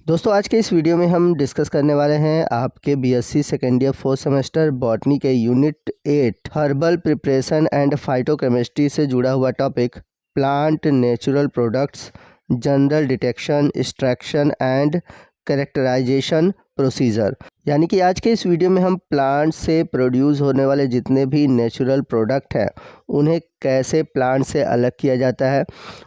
दोस्तों आज के इस वीडियो में हम डिस्कस करने वाले हैं आपके BSc second year fourth semester botany के unit 8 herbal preparation and phytochemistry से जुड़ा हुआ topic plant natural products general detection extraction and characterization procedure. यानी कि आज के इस वीडियो में हम प्लांट से प्रोड्यूस होने वाले जितने भी नेचुरल प्रोडक्ट हैं उन्हें कैसे प्लांट से अलग किया जाता है,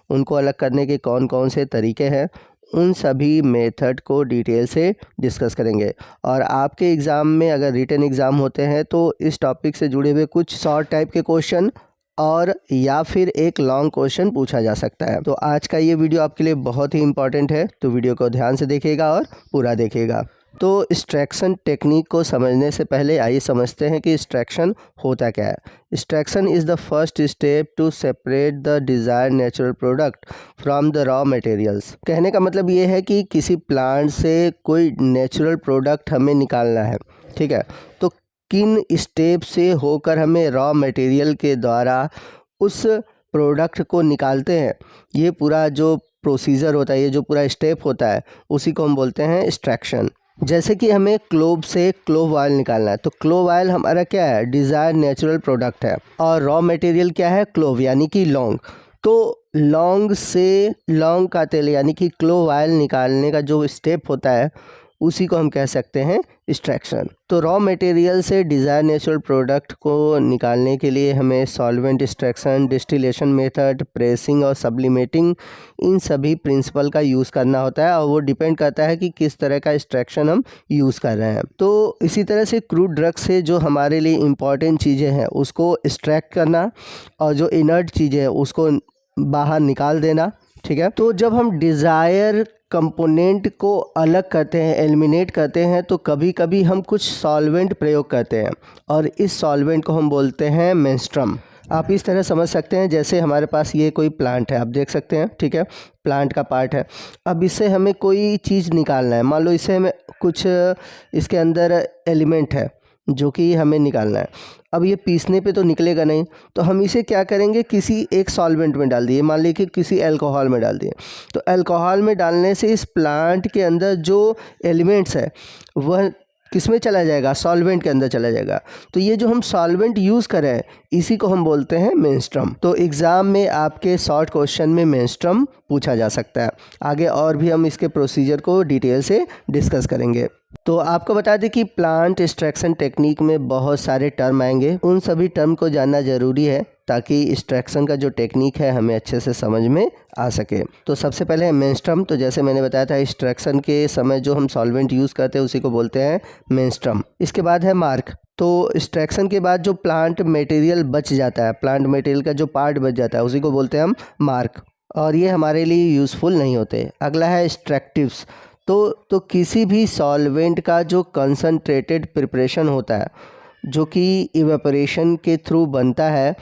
उनको अलग करने के कौन कौन से तरीके हैं, उन सभी मेथड को डिटेल से डिस्कस करेंगे। और आपके एग्ज़ाम में अगर रिटन एग्ज़ाम होते हैं तो इस टॉपिक से जुड़े हुए कुछ शॉर्ट टाइप के क्वेश्चन और या फिर एक लॉन्ग क्वेश्चन पूछा जा सकता है। तो आज का ये वीडियो आपके लिए बहुत ही इंपॉर्टेंट है, तो वीडियो को ध्यान से देखिएगा और पूरा देखिएगा। तो एक्सट्रैक्शन टेक्निक को समझने से पहले आइए समझते हैं कि एक्सट्रैक्शन होता क्या है। Extraction is the first step to separate the desired natural product from the raw materials. कहने का मतलब ये है कि किसी प्लांट से कोई नेचुरल प्रोडक्ट हमें निकालना है, ठीक है, तो किन स्टेप से होकर हमें रॉ मटेरियल के द्वारा उस प्रोडक्ट को निकालते हैं, ये पूरा जो प्रोसीजर होता है, ये जो पूरा स्टेप होता है, उसी को हम बोलते हैं एक्सट्रैक्शन। जैसे कि हमें क्लोव से क्लोव ऑयल निकालना है, तो क्लोव ऑयल हमारा क्या है, डिज़ायर्ड नेचुरल प्रोडक्ट है, और रॉ मटेरियल क्या है, क्लोव यानी कि लौंग। तो लौंग से लौंग का तेल यानी कि क्लोव ऑयल निकालने का जो स्टेप होता है उसी को हम कह सकते हैं एक्सट्रैक्शन। तो रॉ मटेरियल से डिज़ायर नेचुरल प्रोडक्ट को निकालने के लिए हमें solvent extraction, distillation method, pressing और सब्लिमेटिंग, इन सभी प्रिंसिपल का यूज़ करना होता है, और वो डिपेंड करता है कि किस तरह का एक्सट्रैक्शन हम यूज़ कर रहे हैं। तो इसी तरह से क्रूड ड्रग से जो हमारे लिए इम्पॉर्टेंट चीज़ें हैं उसको एक्सट्रैक्ट करना, और जो इनर्ट चीज़ें हैं उसको बाहर निकाल देना, ठीक है। तो जब हम डिज़ायर कंपोनेंट को अलग करते हैं, एलिमिनेट करते हैं, तो कभी कभी हम कुछ सॉल्वेंट प्रयोग करते हैं, और इस सॉल्वेंट को हम बोलते हैं मेंस्ट्रुम। आप इस तरह समझ सकते हैं, जैसे हमारे पास ये कोई प्लांट है, आप देख सकते हैं, ठीक है, प्लांट का पार्ट है। अब इससे हमें कोई चीज़ निकालना है, मान लो इससे हमें कुछ इसके अंदर एलिमेंट है जो कि हमें निकालना है। अब ये पीसने पे तो निकलेगा नहीं, तो हम इसे क्या करेंगे, किसी एक सॉल्वेंट में डाल दिए, मान लीजिए कि किसी अल्कोहल में डाल दिए। तो अल्कोहल में डालने से इस प्लांट के अंदर जो एलिमेंट्स है वह किस में चला जाएगा, सॉल्वेंट के अंदर चला जाएगा। तो ये जो हम सॉल्वेंट यूज़ कर रहे हैं इसी को हम बोलते हैं मेंस्ट्रुम। तो एग्ज़ाम में आपके शॉर्ट क्वेश्चन में मेंस्ट्रुम पूछा जा सकता है। आगे और भी हम इसके प्रोसीजर को डिटेल से डिस्कस करेंगे। तो आपको बता दें कि प्लांट एक्सट्रैक्शन टेक्निक में बहुत सारे टर्म आएंगे, उन सभी टर्म को जानना ज़रूरी है ताकि एक्सट्रैक्शन का जो टेक्निक है हमें अच्छे से समझ में आ सके। तो सबसे पहले है मेंस्ट्रुम। तो जैसे मैंने बताया था, एक्सट्रैक्शन के समय जो हम सॉल्वेंट यूज़ करते हैं उसी को बोलते हैं मेंस्ट्रुम। इसके बाद है मार्क। तो एक्सट्रैक्शन के बाद जो प्लांट मटेरियल बच जाता है, प्लांट मटेरियल का जो पार्ट बच जाता है उसी को बोलते हैं हम मार्क, और ये हमारे लिए यूज़फुल नहीं होते। अगला है एक्सट्रैक्टिव्स। तो किसी भी सॉल्वेंट का जो कंसनट्रेटेड प्रिपरेशन होता है जो कि इवेपोरेशन के थ्रू बनता है,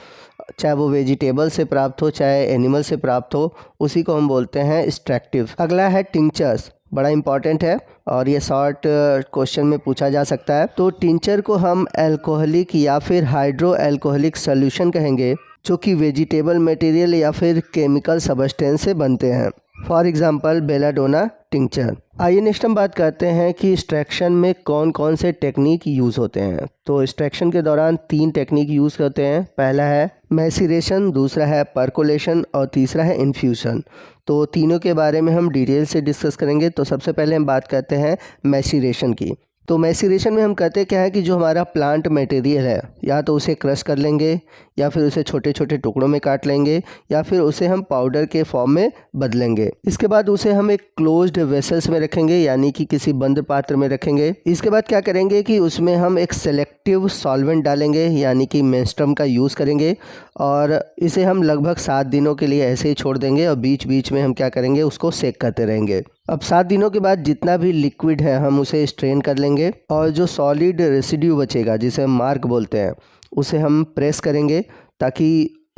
चाहे वो वेजिटेबल से प्राप्त हो चाहे एनिमल से प्राप्त हो, उसी को हम बोलते हैं एक्सट्रैक्टिव। अगला है टिंचर्स, बड़ा इंपॉर्टेंट है और ये शॉर्ट क्वेश्चन में पूछा जा सकता है। तो टिंचर को हम अल्कोहलिक या फिर हाइड्रो अल्कोहलिक सॉल्यूशन कहेंगे जो कि वेजिटेबल मटेरियल या फिर केमिकल सब्सटेंस से बनते हैं, फॉर एग्जाम्पल बेलाडोना टिंचर। आइए नेक्स्ट हम बात करते हैं कि एक्सट्रैक्शन में कौन कौन से टेक्निक यूज़ होते हैं। तो एक्सट्रैक्शन के दौरान 3 टेक्निक यूज़ करते हैं। पहला है मैसिरेशन, दूसरा है परकोलेशन और तीसरा है इन्फ्यूशन। तो तीनों के बारे में हम डिटेल से डिस्कस करेंगे। तो सबसे पहले हम बात करते हैं मैसिरेशन की। तो मैसिरेशन में हम कहते क्या है कि जो हमारा प्लांट मटेरियल है, या तो उसे क्रश कर लेंगे या फिर उसे छोटे छोटे टुकड़ों में काट लेंगे या फिर उसे हम पाउडर के फॉर्म में बदलेंगे। इसके बाद उसे हम एक क्लोज्ड वेसल्स में रखेंगे, यानी कि किसी बंद पात्र में रखेंगे। इसके बाद क्या करेंगे कि उसमें हम एक सेलेक्टिव सॉल्वेंट डालेंगे, यानी कि मेंस्ट्रुम का यूज़ करेंगे, और इसे हम लगभग 7 दिनों के लिए ऐसे ही छोड़ देंगे, और बीच बीच में हम क्या करेंगे, उसको सेक करते रहेंगे। अब 7 दिनों के बाद जितना भी लिक्विड है हम उसे स्ट्रेन कर लेंगे, और जो सॉलिड रेसिड्यू बचेगा जिसे हम मार्क बोलते हैं उसे हम प्रेस करेंगे ताकि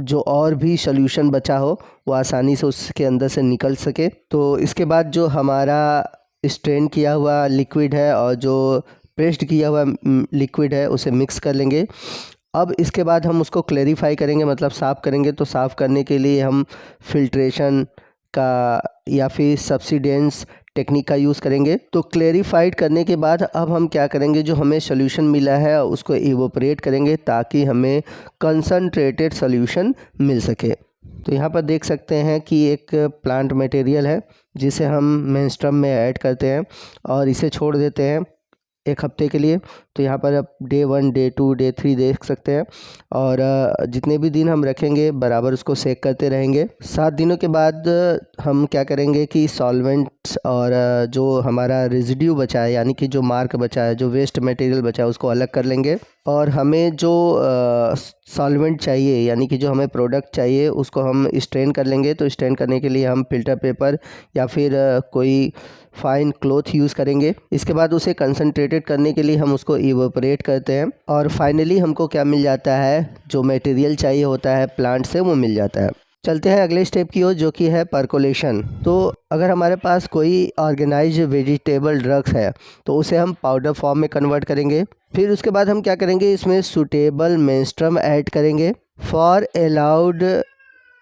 जो और भी सॉल्यूशन बचा हो वो आसानी से उसके अंदर से निकल सके। तो इसके बाद जो हमारा स्ट्रेन किया हुआ लिक्विड है और जो प्रेस्ड किया हुआ लिक्विड है उसे मिक्स कर लेंगे। अब इसके बाद हम उसको क्लेरिफाई करेंगे, मतलब साफ़ करेंगे। तो साफ़ करने के लिए हम फिल्ट्रेशन का या फिर सब्सिडेंस टेक्निक का यूज़ करेंगे। तो क्लेरिफाइड करने के बाद अब हम क्या करेंगे, जो हमें सोल्यूशन मिला है उसको इवोपरेट करेंगे ताकि हमें कंसनट्रेटेड सोल्यूशन मिल सके। तो यहाँ पर देख सकते हैं कि एक प्लांट मटेरियल है जिसे हम मेंस्ट्रुम में ऐड करते हैं और इसे छोड़ देते हैं 1 हफ्ते के लिए। तो यहाँ पर आप डे 1, डे 2, डे 3 देख सकते हैं और जितने भी दिन हम रखेंगे बराबर उसको सेक करते रहेंगे। 7 दिनों के बाद हम क्या करेंगे कि सॉल्वेंट्स और जो हमारा रेजिड्यू बचा है, यानी कि जो मार्क बचा है, जो वेस्ट मटेरियल बचा है, उसको अलग कर लेंगे और हमें जो सॉल्वेंट चाहिए, यानी कि जो हमें प्रोडक्ट चाहिए, उसको हम स्ट्रेन कर लेंगे। तो स्ट्रेन करने के लिए हम फिल्टर पेपर या फिर कोई फाइन क्लॉथ यूज़ करेंगे। इसके बाद उसे कंसनट्रेटेड करने के लिए हम उसको इवोपरेट करते हैं और फाइनली हमको क्या मिल जाता है, जो मटेरियल चाहिए होता है प्लांट से, वो मिल जाता है। चलते हैं अगले स्टेप की ओर, जो कि है परकोलेशन। तो अगर हमारे पास कोई ऑर्गेनाइज्ड वेजिटेबल ड्रग्स है तो उसे हम पाउडर फॉर्म में कन्वर्ट करेंगे। फिर उसके बाद हम क्या करेंगे, इसमें सूटेबल मेंस्ट्रुम ऐड करेंगे for allowed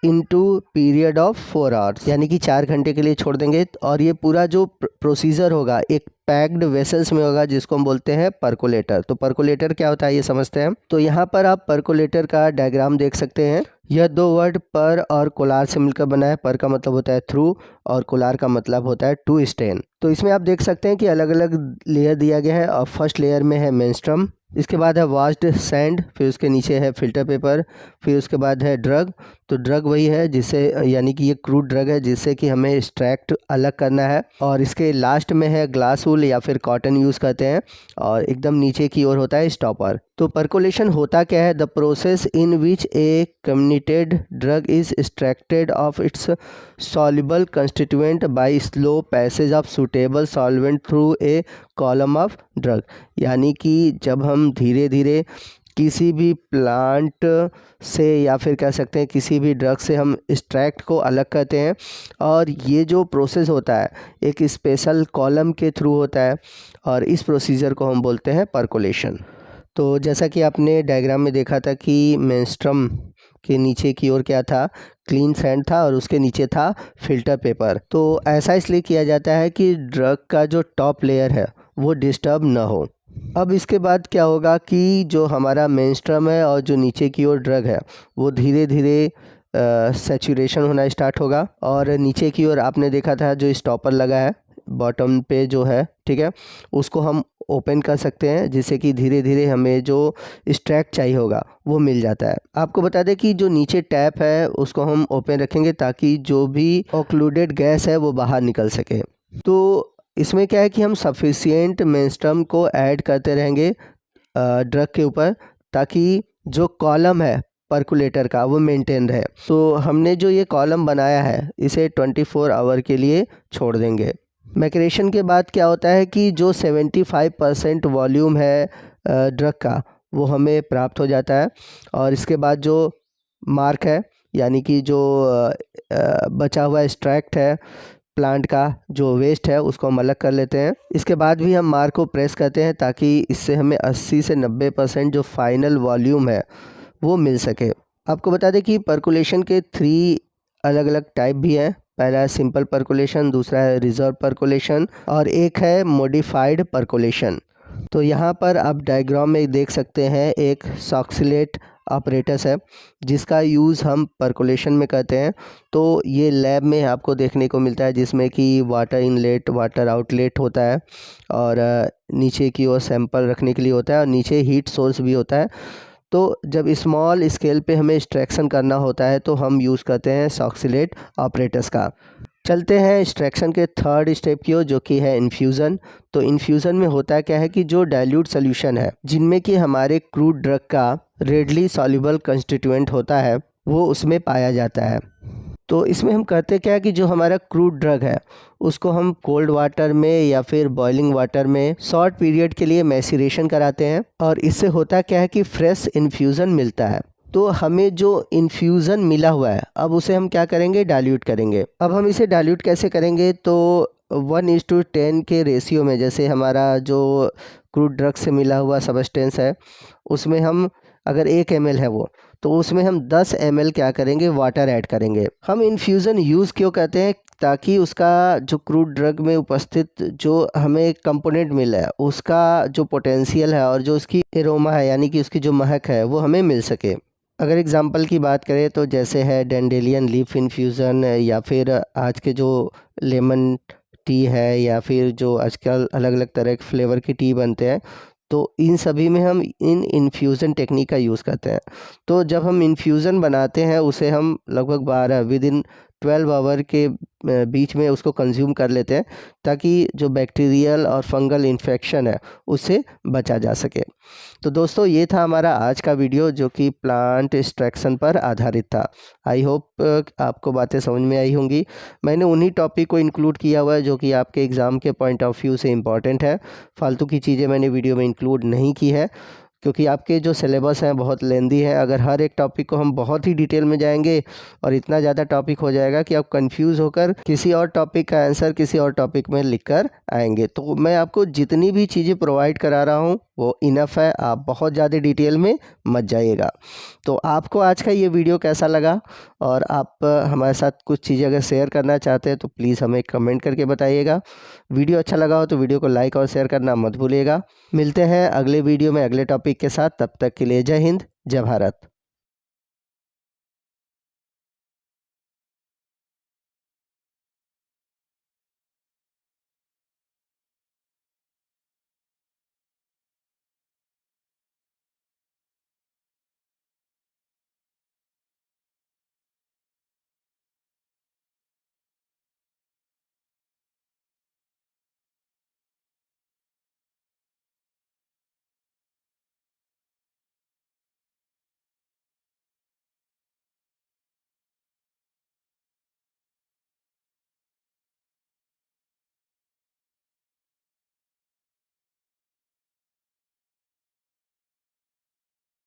into period of 4 hours, यानी कि 4 घंटे के लिए छोड़ देंगे। और ये पूरा जो प्रोसीजर होगा एक पैक्ड वेसल्स में होगा जिसको हम बोलते हैं परकोलेटर। तो परकोलेटर क्या होता है ये समझते हैं। तो यहाँ पर आप परकोलेटर का डायग्राम देख सकते हैं। यह 2 वर्ड पर और कोलार से मिलकर बना है। पर का मतलब होता है थ्रू और कोलार का मतलब होता है टू स्टेन। तो इसमें आप देख सकते हैं कि अलग अलग लेयर दिया गया है और फर्स्ट लेयर में है मेंस्ट्रुम, इसके बाद है वॉश्ड सैंड, फिर उसके नीचे है फिल्टर पेपर, फिर उसके बाद है ड्रग। तो ड्रग वही है जिससे, यानी कि ये क्रूड ड्रग है जिससे कि हमें एक्सट्रैक्ट अलग करना है। और इसके लास्ट में है ग्लास वूल या फिर कॉटन यूज़ करते हैं और एकदम नीचे की ओर होता है स्टॉपर। तो परकोलेशन होता क्या है, the process in which a comminuted drug is extracted of its soluble constituent by slow passage of suitable solvent through a column of drug. यानी कि जब हम धीरे धीरे किसी भी प्लांट से या फिर कह सकते हैं किसी भी ड्रग से हम एक्सट्रैक्ट को अलग करते हैं और ये जो प्रोसेस होता है एक स्पेशल कॉलम के थ्रू होता है और इस प्रोसीजर को हम बोलते हैं परकोलेशन। तो जैसा कि आपने डायग्राम में देखा था कि मेंस्ट्रुम के नीचे की ओर क्या था, क्लीन सैंड था और उसके नीचे था फिल्टर पेपर। तो ऐसा इसलिए किया जाता है कि ड्रग का जो टॉप लेयर है वो डिस्टर्ब ना हो। अब इसके बाद क्या होगा कि जो हमारा मेंस्ट्रुम है और जो नीचे की ओर ड्रग है वो धीरे धीरे सैचुरेशन होना स्टार्ट होगा और नीचे की ओर आपने देखा था जो स्टॉपर लगा है बॉटम पे जो है, ठीक है, उसको हम ओपन कर सकते हैं जिससे कि धीरे धीरे हमें जो एक्सट्रैक्ट चाहिए होगा वो मिल जाता है। आपको बता दें कि जो नीचे टैप है उसको हम ओपन रखेंगे ताकि जो भी ऑक्लूडेड गैस है वो बाहर निकल सके। तो इसमें क्या है कि हम सफिशिएंट मेंस्ट्रुम को ऐड करते रहेंगे ड्रग के ऊपर ताकि जो कॉलम है परकुलेटर का वो मेंटेन रहे। तो हमने जो ये कॉलम बनाया है इसे 24 आवर के लिए छोड़ देंगे। मैक्रेशन के बाद क्या होता है कि जो 75% वॉल्यूम है ड्रग का वो हमें प्राप्त हो जाता है और इसके बाद जो मार्क है, यानी कि जो बचा हुआ एक्सट्रैक्ट है प्लांट का, जो वेस्ट है उसको हम अलग कर लेते हैं। इसके बाद भी हम मार्क को प्रेस करते हैं ताकि इससे हमें 80 से 90% जो फाइनल वॉल्यूम है वो मिल सके। आपको बता दें कि परकुलेशन के 3 अलग अलग टाइप भी हैं। पहला है सिंपल परकुलेशन, दूसरा है रिजर्व परकुलेशन और एक है मॉडिफाइड परकुलेशन। तो यहाँ पर आप डायग्राम में देख सकते हैं एक सॉक्सिलेट ऑपरेटस है जिसका यूज़ हम परकुलेशन में करते हैं। तो ये लैब में आपको देखने को मिलता है जिसमें कि वाटर इनलेट वाटर आउटलेट होता है और नीचे की ओर सैंपल रखने के लिए होता है और नीचे हीट सोर्स भी होता है। तो जब स्मॉल स्केल पे हमें एक्सट्रैक्शन करना होता है तो हम यूज़ करते हैं सॉक्सिलेट ऑपरेटस का। चलते हैं एक्सट्रैक्शन के 3rd स्टेप की ओर जो कि है इन्फ्यूज़न। तो इन्फ्यूज़न में होता क्या है कि जो डाइल्यूट सोल्यूशन है जिनमें कि हमारे क्रूड ड्रग का रेडली सॉल्युबल कंस्टिट्यूएंट होता है वो उसमें पाया जाता है। तो इसमें हम करते क्या है कि जो हमारा क्रूड ड्रग है उसको हम कोल्ड वाटर में या फिर बॉइलिंग वाटर में शॉर्ट पीरियड के लिए मैसिरेशन कराते हैं और इससे होता क्या है कि फ्रेश इन्फ्यूज़न मिलता है। तो हमें जो इन्फ्यूज़न मिला हुआ है अब उसे हम क्या करेंगे, डाइल्यूट करेंगे। अब हम इसे डाइल्यूट कैसे करेंगे, तो 1:10 के रेशियो में, जैसे हमारा जो क्रूड ड्रग से मिला हुआ सब्सटेंस है उसमें हम अगर 1 ml है वो, तो उसमें हम 10 ml क्या करेंगे, वाटर ऐड करेंगे। हम इन्फ्यूज़न यूज़ क्यों करते हैं, ताकि उसका जो क्रूड ड्रग में उपस्थित जो हमें कंपोनेंट मिला है उसका जो पोटेंशियल है और जो उसकी एरोमा है यानी कि उसकी जो महक है वो हमें मिल सके। अगर एग्जांपल की बात करें तो जैसे है डेंडेलियन लीफ इन्फ्यूज़न या फिर आज के जो लेमन टी है या फिर जो आजकल अलग अलग तरह के फ्लेवर की टी बनते हैं, तो इन सभी में हम इन इन्फ्यूज़न टेक्निक का यूज़ करते हैं। तो जब हम इन्फ्यूज़न बनाते हैं उसे हम लगभग 12 विदिन 12 आवर के बीच में उसको कंज्यूम कर लेते हैं ताकि जो बैक्टीरियल और फंगल इन्फेक्शन है उससे बचा जा सके। तो दोस्तों ये था हमारा आज का वीडियो जो कि प्लांट एक्सट्रैक्शन पर आधारित था। आई होप आपको बातें समझ में आई होंगी। मैंने उन्हीं टॉपिक को इंक्लूड किया हुआ है जो कि आपके एग्ज़ाम के पॉइंट ऑफ व्यू से इम्पॉर्टेंट है। फालतू की चीज़ें मैंने वीडियो में इंक्लूड नहीं की है क्योंकि आपके जो सिलेबस हैं बहुत लेंदी है। अगर हर एक टॉपिक को हम बहुत ही डिटेल में जाएंगे और इतना ज़्यादा टॉपिक हो जाएगा कि आप कंफ्यूज होकर किसी और टॉपिक का आंसर किसी और टॉपिक में लिख कर आएंगे। तो मैं आपको जितनी भी चीज़ें प्रोवाइड करा रहा हूँ वो इनफ है, आप बहुत ज़्यादा डिटेल में मत जाइएगा। तो आपको आज का ये वीडियो कैसा लगा और आप हमारे साथ कुछ चीज़ें अगर शेयर करना चाहते हैं तो प्लीज़ हमें कमेंट करके बताइएगा। वीडियो अच्छा लगा हो तो वीडियो को लाइक और शेयर करना मत भूलिएगा। मिलते हैं अगले वीडियो में अगले टॉपिक के साथ, तब तक के लिए जय हिंद, जय भारत।